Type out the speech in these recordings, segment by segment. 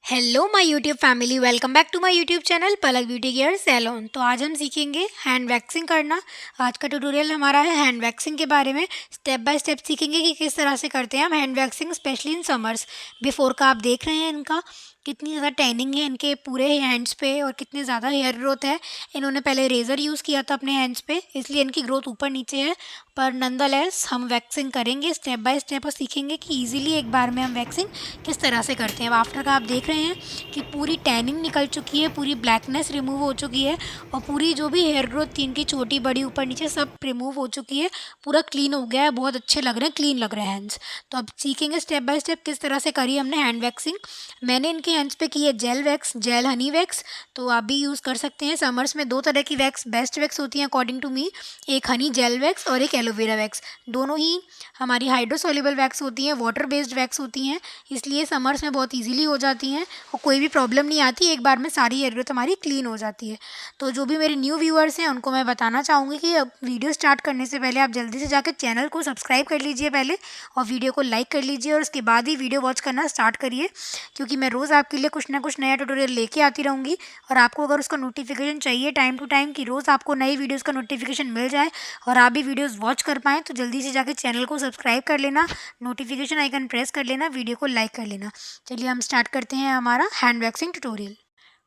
Hello my YouTube family, welcome back to my YouTube channel Palak beauty care salon. तो आज हम सीखेंगे hand waxing करना। आज का ट्यूटोरियल हमारा है हैंड वैक्सिंग के बारे में। स्टेप बाय स्टेप सीखेंगे कि किस तरह से करते हैं हम hand waxing, specially in summers. Before का आप देख रहे हैं इनका कितनी ज़्यादा टैनिंग है इनके पूरे हैंड्स पे और कितने ज़्यादा हेयर ग्रोथ है। इन्होंने पहले रेज़र यूज़ किया था अपने हैंड्स पे, इसलिए इनकी ग्रोथ ऊपर नीचे है। पर नंदलेस हम वैक्सिंग करेंगे स्टेप बाय स्टेप और सीखेंगे कि ईजिली एक बार में हम वैक्सिंग किस तरह से करते हैं। अब आफ्टर का आप देख रहे हैं कि पूरी टैनिंग निकल चुकी है, पूरी ब्लैकनेस रिमूव हो चुकी है और पूरी जो भी हेयर ग्रोथ थी इनकी छोटी बड़ी ऊपर नीचे सब रिमूव हो चुकी है। पूरा क्लीन हो गया है, बहुत अच्छे लग रहे हैं, क्लीन लग रहे हैं हैंड्स। तो अब सीखेंगे स्टेप बाय स्टेप किस तरह से करी हमने हैंड वैक्सिंग। मैंने इनके हैंड्स पे की है gel wax, gel honey wax. तो आप भी यूज़ कर सकते हैं। समर्स में दो तरह की वैक्स बेस्ट वैक्स होती हैं अकॉर्डिंग टू मी, एक हनी जेल वैक्स और एक एलोवेरा वैक्स। दोनों ही हमारी हाइड्रोसोल्यूबल वैक्स होती हैं, वाटर बेस्ड वैक्स होती हैं, इसलिए समर्स में बहुत ईजिली हो जाती हैं और कोई भी प्रॉब्लम नहीं आती। एक बार में सारी हेयर ग्रोथ हमारी क्लीन हो जाती है। तो जो भी मेरे न्यू व्यूअर्स हैं उनको मैं बताना चाहूँगी कि अब वीडियो स्टार्ट करने से पहले आप जल्दी से जाकर चैनल को सब्सक्राइब कर लीजिए पहले, और वीडियो को लाइक कर लीजिए और उसके बाद ही वीडियो वॉच करना स्टार्ट करिए, क्योंकि मैं रोज़ आपके लिए कुछ ना कुछ नया ट्यूटोरियल लेके आती रहूँगी। और आपको अगर उसका नोटिफिकेशन चाहिए टाइम टू टाइम कि रोज़ आपको नई वीडियोज़ का नोटिफिकेशन मिल जाए और आप भी वीडियोज़ वॉच कर पाएँ, तो जल्दी से जाकर चैनल को सब्सक्राइब कर लेना, नोटिफिकेशन आइकन प्रेस कर लेना, वीडियो को लाइक कर लेना। चलिए हम स्टार्ट करते हैं हमारा hand waxing tutorial.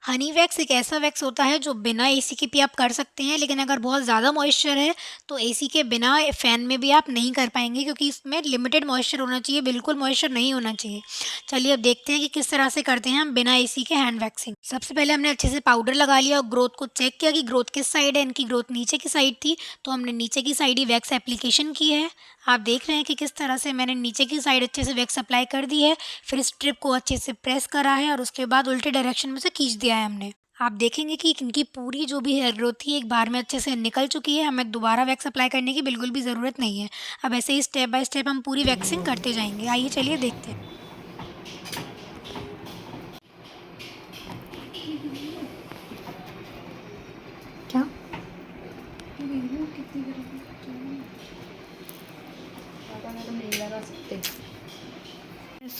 Honey wax एक ऐसा वैक्स होता है जो बिना एसी के भी आप कर सकते हैं, लेकिन अगर बहुत ज़्यादा मॉइस्चर है तो एसी के बिना फ़ैन में भी आप नहीं कर पाएंगे, क्योंकि इसमें लिमिटेड मॉइस्चर होना चाहिए, बिल्कुल मॉइस्चर नहीं होना चाहिए। चलिए अब देखते हैं कि किस तरह से करते हैं हम बिना एसी के हैंड वैक्सिंग। सबसे पहले हमने अच्छे से पाउडर लगा लिया और ग्रोथ को चेक किया कि ग्रोथ किस साइड है। इनकी ग्रोथ नीचे की साइड थी, तो हमने नीचे की साइड ही वैक्स एप्लीकेशन की है। आप देख रहे हैं कि किस तरह से मैंने नीचे की साइड अच्छे से वैक्स अप्लाई कर दी है, फिर स्ट्रिप को अच्छे से प्रेस करा है और उसके बाद उल्टे डायरेक्शन में से खींच दिया है हमने। आप देखेंगे कि इनकी पूरी जो भी हेयर ग्रोथ थी एक बार में अच्छे से निकल चुकी है, हमें दोबारा वैक्स अप्लाई करने की बिल्कुल भी ज़रूरत नहीं है। अब ऐसे ही स्टेप बाय स्टेप हम पूरी वैक्सिंग करते जाएंगे। आइए चलिए देखते हैं। क्या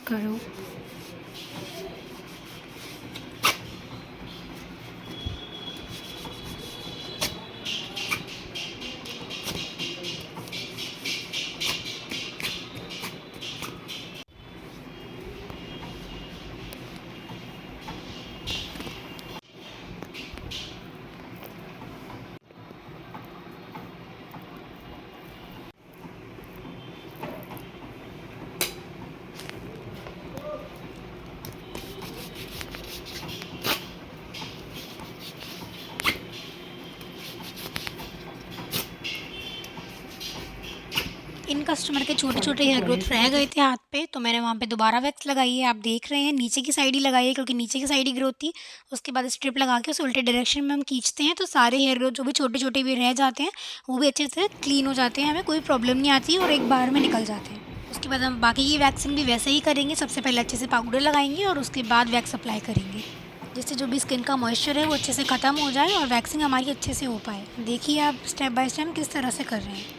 करो। इन कस्टमर के छोटे छोटे हेयर ग्रोथ रह गए थे हाथ पे, तो मैंने वहाँ पे दोबारा वैक्स लगाई है। आप देख रहे हैं नीचे की साइड ही लगाई है, क्योंकि नीचे की साइड ही ग्रोथ थी। उसके बाद स्ट्रिप लगा के उसे उल्टे डायरेक्शन में हम खींचते हैं, तो सारे हेयर ग्रोथ जो भी छोटे छोटे भी रह जाते हैं वो भी अच्छे से क्लीन हो जाते हैं, हमें कोई प्रॉब्लम नहीं आती और एक बार में निकल जाते हैं। उसके बाद हम बाकी की वैक्सिंग भी वैसे ही करेंगे। सबसे पहले अच्छे से पाउडर लगाएंगे और उसके बाद वैक्स अप्लाई करेंगे, जिससे जो भी स्किन का मॉइस्चर है वो अच्छे से ख़त्म हो जाए और वैक्सिंग हमारी अच्छे से हो पाए। देखिए आप स्टेप बाय स्टेप किस तरह से कर रहे हैं।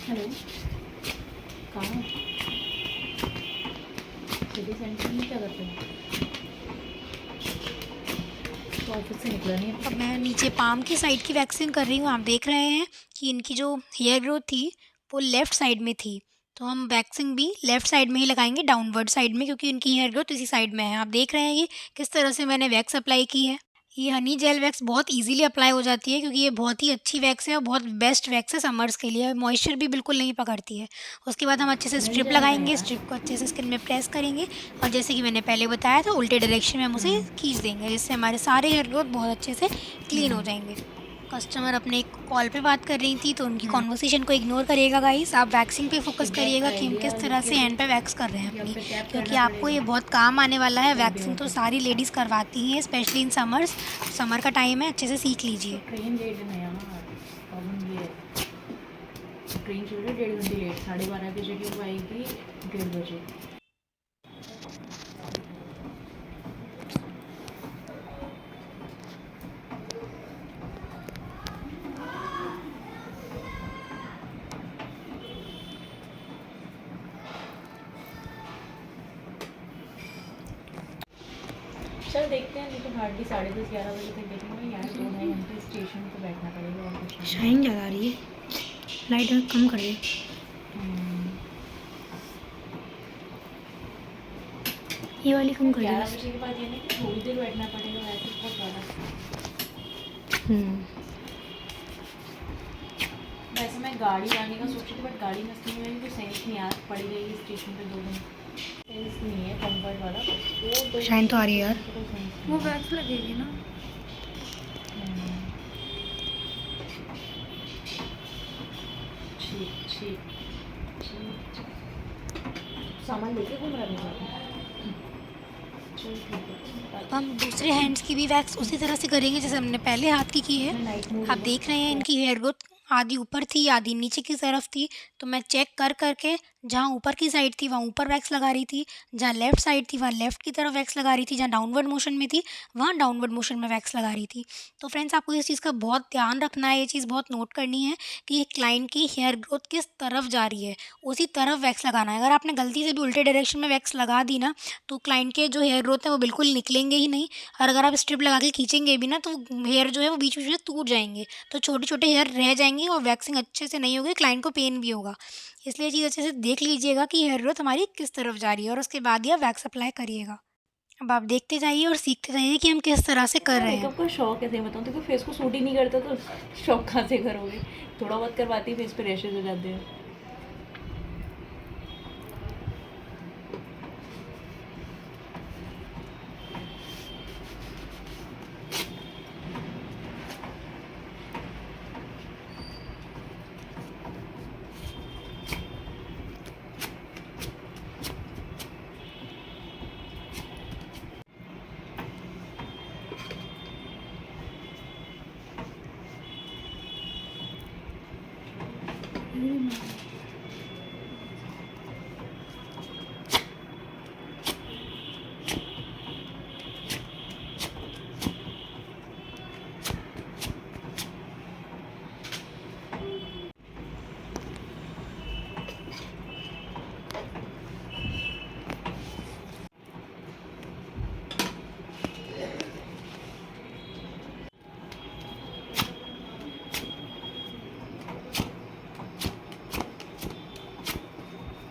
हेलो, कहाँ हो? सिटी सेंटर में क्या करते हो? तो ऑफिस से निकला नहीं अब अब मैं नीचे पाम की साइड की वैक्सिंग कर रही हूँ। आप देख रहे हैं कि इनकी जो हेयर ग्रोथ थी वो लेफ़्ट साइड में थी, तो हम वैक्सिंग भी लेफ़्ट साइड में ही लगाएंगे, डाउनवर्ड साइड में, क्योंकि इनकी हेयर ग्रोथ इसी साइड में है। आप देख रहे हैं कि किस तरह से मैंने वैक्स अप्लाई की है। ये हनी जेल वैक्स बहुत इजीली अप्लाई हो जाती है, क्योंकि ये बहुत ही अच्छी वैक्स है और बहुत बेस्ट वैक्स है समर्स के लिए। मॉइस्चर भी बिल्कुल नहीं पकड़ती है। उसके बाद हम अच्छे से मिल स्ट्रिप जाएगा लगाएंगे, यार। स्ट्रिप को अच्छे से स्किन में प्रेस करेंगे और जैसे कि मैंने पहले बताया था उल्टे डायरेक्शन में हम उसे खींच देंगे, जिससे हमारे सारे हेयर ग्रोथ बहुत अच्छे से क्लीन हो हम्म। जाएंगे। कस्टमर अपने कॉल पे बात कर रही थी तो उनकी कॉन्वर्सेशन को इग्नोर करिएगा गाइस, आप वैक्सिंग पे फोकस करिएगा कि हम किस तरह से हैंड पे वैक्स कर रहे हैं अपनी, क्योंकि आपको ये बहुत काम आने वाला है। वैक्सिंग तो सारी लेडीज़ करवाती हैं, स्पेशली इन समर्स, समर का टाइम है, अच्छे से सीख लीजिए। ट्रेन लेट है यार, प्रॉब्लम ये है। ट्रेन चल रही है 1.5 घंटे लेट, 12:30 की जगह वो आएगी 1:30 बजे। चल देखते हैं, नहीं तो हार्डली 10:30-11 बजे तक देखेंगे यार। 2-2.5 घंटे स्टेशन पे बैठना पड़ेगा और कुछ नहीं। शाइन ज़्यादा आ रही है, लाइट कम कर दे। ये वाली कम कर दे 11 बस। बजे के बाद ये नहीं कि थोड़ी देर बैठना पड़ेगा, वैसे बहुत ज़्यादा। वैसे मैं गाड़ी लाने का सोची थी, बट गाड़ी नस्ती में मेरी तो सेंस नहीं आ पड़ी रहेगी स्टेशन पे 2 दिन। सेंस नहीं है कंफर्ट वाला, वो शाइन तो आ रही है यार, तो सेंस नहीं वो है। वैक्स लगेगी ना। ठीक ठीक ठीक, सामान लेके घूम रहा है। चल ठीक है। अब हम दूसरे हैंड्स की भी वैक्स उसी तरह से करेंगे जैसे हमने पहले हाथ की है। नाइट मोड आप देख रहे हैं इनकी हेयर ग्रोथ आधी ऊपर थी, आधी नीचे की तरफ थी, तो मैं चेक कर करके जहाँ ऊपर की साइड थी वहाँ ऊपर वैक्स लगा रही थी, जहाँ लेफ़्ट साइड थी वहाँ लेफ़्ट की तरफ वैक्स लगा रही थी, जहाँ डाउनवर्ड मोशन में थी वहाँ डाउनवर्ड मोशन में वैक्स लगा रही थी। तो फ्रेंड्स, आपको इस चीज़ का बहुत ध्यान रखना है, ये चीज़ बहुत नोट करनी है कि क्लाइंट की हेयर ग्रोथ किस तरफ जा रही है, उसी तरफ वैक्स लगाना है। अगर आपने गलती से भी उल्टे डायरेक्शन में वैक्स लगा दी ना, तो क्लाइंट के जो हेयर ग्रोथ है वो बिल्कुल निकलेंगे ही नहीं। और अगर आप स्ट्रिप लगा के खींचेंगे भी ना, तो हेयर जो है वो बीच बीच में टूट जाएंगे, तो छोटे छोटे हेयर रह जाएंगे और वैक्सिंग अच्छे से नहीं होगी, क्लाइंट को पेन भी होगा। इसलिए ये चीज़ अच्छे से देख लीजिएगा कि हेयर ग्रोथ हमारी किस तरफ जा रही है, और उसके बाद ही आप वैक्स अप्लाई करिएगा। अब आप देखते जाइए और सीखते जाइए कि हम किस तरह से कर रहे हैं। मेकअप का शौक कैसे बताऊँ, देखो फेस को सूट ही नहीं करता तो शौक कहाँ से करोगे। थोड़ा बहुत करवाती फेस पे रैशेज हो जाते हैं।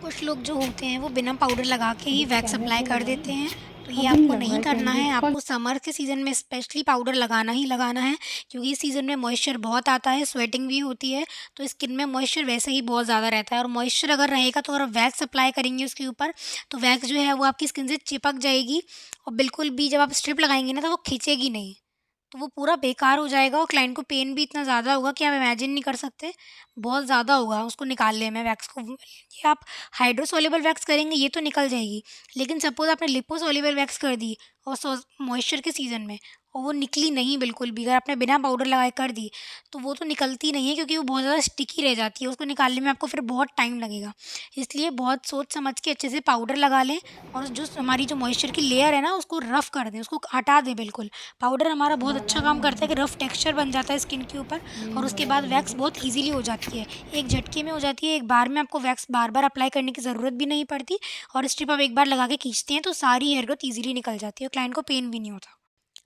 कुछ लोग जो होते हैं वो बिना पाउडर लगा के ही वैक्स अप्लाई कर देते हैं, तो ये आपको नहीं करना है। आपको समर के सीज़न में स्पेशली पाउडर लगाना ही लगाना है, क्योंकि इस सीज़न में मॉइस्चर बहुत आता है, स्वेटिंग भी होती है, तो स्किन में मॉइस्चर वैसे ही बहुत ज़्यादा रहता है। और मॉइस्चर अगर रहेगा तो अगर वैक्स अप्लाई करेंगे उसके ऊपर, तो वैक्स जो है वो आपकी स्किन से चिपक जाएगी, और बिल्कुल भी जब आप स्ट्रिप लगाएंगे ना तो वो खींचेगी नहीं, तो वो पूरा बेकार हो जाएगा, और क्लाइंट को पेन भी इतना ज़्यादा होगा कि आप इमेजिन नहीं कर सकते। बहुत ज़्यादा होगा उसको निकालने में वैक्स को। ये आप हाइड्रोसोल्यूबल वैक्स करेंगे ये तो निकल जाएगी, लेकिन सपोज़ आपने लिपोसोल्यूबल वैक्स कर दी और मॉइस्चर के सीज़न में, और वो निकली नहीं बिल्कुल भी, अगर आपने बिना पाउडर लगाए कर दी तो वो तो निकलती नहीं है, क्योंकि वो बहुत ज़्यादा स्टिकी रह जाती है, उसको निकालने में आपको फिर बहुत टाइम लगेगा। इसलिए बहुत सोच समझ के अच्छे से पाउडर लगा लें, और जो हमारी जो मॉइस्चर की लेयर है ना उसको रफ़ कर दें, उसको हटा दें बिल्कुल। पाउडर हमारा बहुत अच्छा काम करता है कि रफ़ टेक्सचर बन जाता है स्किन के ऊपर, और उसके बाद वैक्स बहुत ईज़िली हो जाती है, एक झटके में हो जाती है, एक बार में आपको वैक्स बार बार अप्लाई करने की ज़रूरत भी नहीं पड़ती, और स्ट्रिप आप एक बार लगा के खींचते हैं तो सारी हेयर ग्रोथ ईज़िली निकल जाती है और क्लाइंट को पेन भी नहीं होता।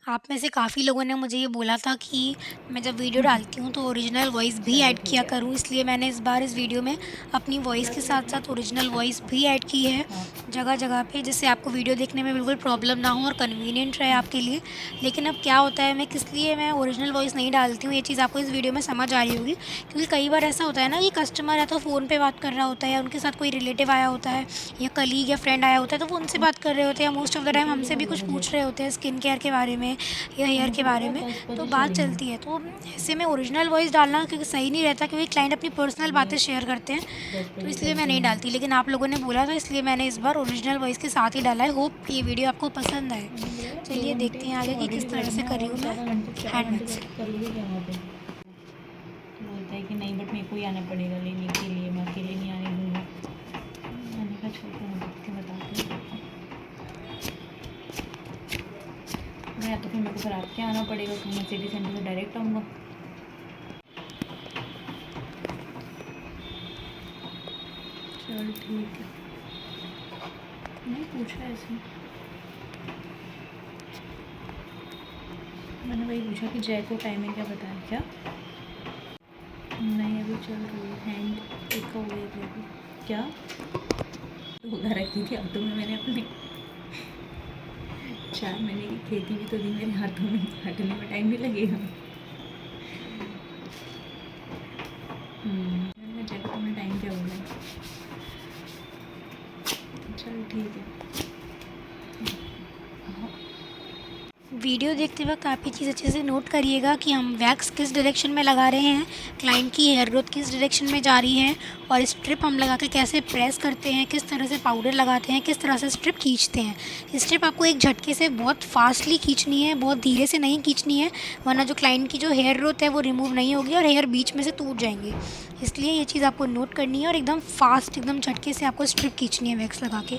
आप में से काफ़ी लोगों ने मुझे ये बोला था कि मैं जब वीडियो डालती हूँ तो ओरिजिनल वॉइस भी ऐड किया करूँ, इसलिए मैंने इस बार इस वीडियो में अपनी वॉइस के साथ साथ ओरिजिनल वॉइस भी ऐड की है। जगह जगह पे, जिससे आपको वीडियो देखने में बिल्कुल प्रॉब्लम ना हो और कन्वीनियंट रहे आपके लिए। लेकिन अब क्या होता है, मैं किस लिए मैं ओरिजिनल वॉइस नहीं डालती हूँ, ये चीज़ आपको इस वीडियो में समझ आ रही होगी। क्योंकि कई बार ऐसा होता है ना कि कस्टमर या तो फ़ोन पे बात कर रहा होता है, या उनके साथ कोई रिलेटिव आया होता है, या कलीग या फ्रेंड आया होता है, तो वो उनसे बात कर रहे होते हैं, या मोस्ट ऑफ द टाइम हमसे भी कुछ पूछ रहे होते हैं स्किन केयर के बारे में या हेयर के बारे में, तो बात चलती है। तो ऐसे में ओरिजिनल वॉइस डालना क्योंकि सही नहीं रहता, क्योंकि क्लाइंट अपनी पर्सनल बातें शेयर करते हैं, तो इसलिए मैं नहीं डालती। लेकिन आप लोगों ने बोला था, इसलिए मैंने इस बार ओरिजिनल वॉइस के साथ ही डाला है। होप ये वीडियो आपको पसंद आए। चलिए देखते हैं आगे कि किस तरह से कर रही हूँ मैं हैंड वैक्सिंग। करोगे क्या वहाँ पे? बोलता है कि नहीं, बट मेरे को ही आना पड़ेगा लेने के लिए, मैं अकेले नहीं आने दूँगा। मैंने कहा छोटे मैं देखते बताती हूँ। मैं तो फिर मेरे को फिर आपके आना पड़ेगा, तो मैं सिटी सेंटर से डायरेक्ट आऊँगा। चल ठीक है, नहीं पूछा ऐसे, मैंने वही पूछा कि जय को टाइमिंग क्या बताया क्या? नहीं अभी चल रही है, हैंड एक का हो गया था अभी। क्या उधर रखी थी हाथों में मैंने अपने 4 महीने की खेती भी तो दी मेरे हाथों में, हटने में टाइम भी लगेगा। मैंने जय को तुमने टाइम क्या बोला? चल ठीक है। वीडियो देखते वक्त आप ये चीज़ अच्छे से नोट करिएगा कि हम वैक्स किस डायरेक्शन में लगा रहे हैं, क्लाइंट की हेयर ग्रोथ किस डायरेक्शन में जा रही है, और स्ट्रिप हम लगा के कैसे प्रेस करते हैं, किस तरह से पाउडर लगाते हैं, किस तरह से स्ट्रिप खींचते हैं। स्ट्रिप आपको एक झटके से बहुत फास्टली खींचनी है, बहुत धीरे से नहीं खींचनी है, वरना जो क्लाइंट की जो हेयर ग्रोथ है वो रिमूव नहीं होगी और हेयर बीच में से टूट जाएंगे। इसलिए ये चीज़ आपको नोट करनी है और एकदम फास्ट, एकदम झटके से आपको स्ट्रिप खींचनी है वैक्स लगा के।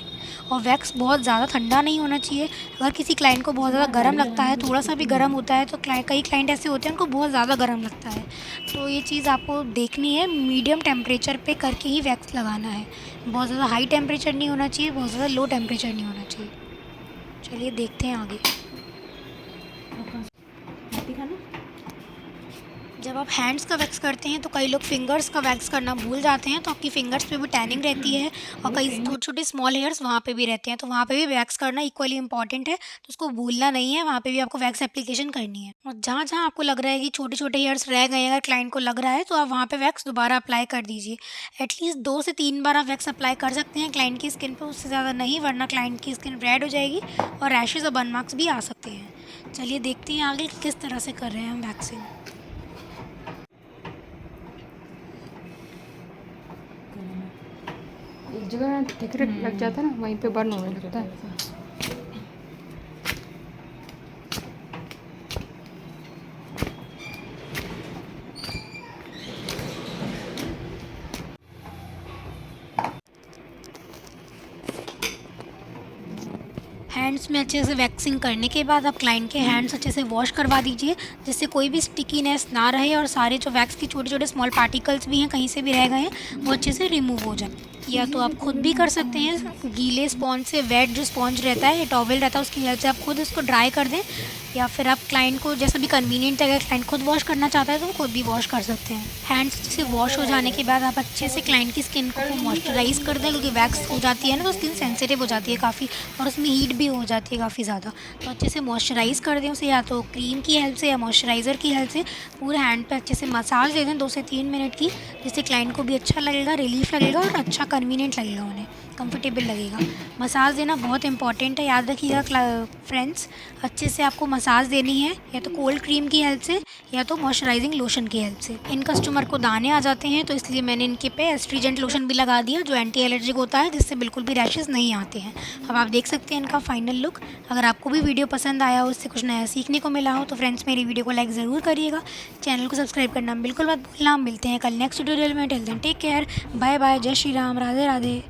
और वैक्स बहुत ज़्यादा ठंडा नहीं होना चाहिए। अगर किसी क्लाइंट को बहुत ज़्यादा गर्म लगता है, थोड़ा सा भी गर्म होता है, तो कई क्लाइंट ऐसे होते हैं उनको बहुत ज़्यादा गर्म लगता है, तो ये चीज़ आपको देखनी है। मीडियम टेम्परेचर पे करके ही वैक्स लगाना है। बहुत ज़्यादा हाई टेम्परेचर नहीं होना चाहिए, बहुत ज़्यादा लो टेम्परेचर नहीं होना चाहिए। चलिए देखते हैं आगे। जब आप हैंड्स का वैक्स करते हैं तो कई लोग फिंगर्स का वैक्स करना भूल जाते हैं, तो आपकी फिंगर्स पे भी टैनिंग रहती है और कई छोटे छोटे स्मॉल हेयर्स वहाँ पे भी रहते हैं, तो वहाँ पे भी वैक्स करना इक्वली इंपॉर्टेंट है, तो उसको भूलना नहीं है। वहाँ पे भी आपको वैक्स एप्लीकेशन करनी है। और जहाँ जहाँ आपको लग रहा है कि छोटे छोटे हेयर्स रह गए हैं, अगर क्लाइंट को लग रहा है, तो आप वहाँ पे वैक्स दोबारा अप्लाई कर दीजिए। एटलीस्ट 2 से 3 बार आप वैक्स अप्लाई कर सकते हैं क्लाइंट की स्किन पर, उससे ज़्यादा नहीं, वरना क्लाइंट की स्किन रेड हो जाएगी और रैशेज़ और बर्न मार्क्स भी आ सकते हैं। चलिए देखते हैं आगे किस तरह से कर रहे हैं हम वैक्सिंग। एक जगह ठेकरे लग जाता है ना, वहीं पे बर्न होने लगता है। हैंड्स में अच्छे से वैक्सिंग करने के बाद आप क्लाइंट के हैंड्स अच्छे से वॉश करवा दीजिए, जिससे कोई भी स्टिकीनेस ना रहे और सारे जो वैक्स के छोटे छोटे स्मॉल पार्टिकल्स भी हैं कहीं से भी रह गए हैं वो अच्छे से रिमूव हो जाए। या तो आप खुद भी कर सकते हैं गीले स्पॉन्ज से, वेट जो स्पॉन्ज रहता है, टॉवल रहता है, उसकी हेल्प से आप खुद इसको ड्राई कर दें, या फिर आप क्लाइंट को जैसा भी कन्वीनियंट है, अगर क्लाइंट खुद वॉश करना चाहता है तो वो खुद भी वॉश कर सकते हैं। हैंड्स से वॉश हो जाने के बाद आप अच्छे से क्लाइंट की स्किन को मॉइस्चराइज़ कर दें, क्योंकि वैक्स हो जाती है ना तो स्किन सेंसिटिव हो जाती है काफ़ी, और उसमें हीट भी हो जाती है काफ़ी ज़्यादा। तो अच्छे से मॉइस्चराइज़ कर दें उसे, या तो क्रीम की हेल्प से या मॉइस्चराइज़र की हेल्प से पूरे हैंड पे अच्छे से मसाज दे दें 2 से 3 मिनट की, जिससे क्लाइंट को भी अच्छा लगेगा, रिलीफ लगेगा और अच्छा कन्वीनियंट लगेगा, उन्हें कंफर्टेबल लगेगा। मसाज देना बहुत इंपॉर्टेंट है, याद रखिएगा फ्रेंड्स। अच्छे से आपको मसाज देनी है, या तो कोल्ड क्रीम की हेल्प से या तो मॉइस्चराइजिंग लोशन की हेल्प से। इन कस्टमर को दाने आ जाते हैं, तो इसलिए मैंने इनके पे एस्ट्रीजेंट लोशन भी लगा दिया, जो एंटी एलर्जिक होता है, जिससे बिल्कुल भी रैशेज़ नहीं आते हैं। अब आप देख सकते हैं इनका फाइनल लुक। अगर आपको भी वीडियो पसंद आया हो, उससे कुछ नया सीखने को मिला हो, तो फ्रेंड्स मेरी वीडियो को लाइक ज़रूर करिएगा, चैनल को सब्सक्राइब करना बिल्कुल मत भूलना। मिलते हैं कल नेक्स्ट ट्यूटोरियल में। Till then take care, bye bye, जय श्री राम, राधे राधे।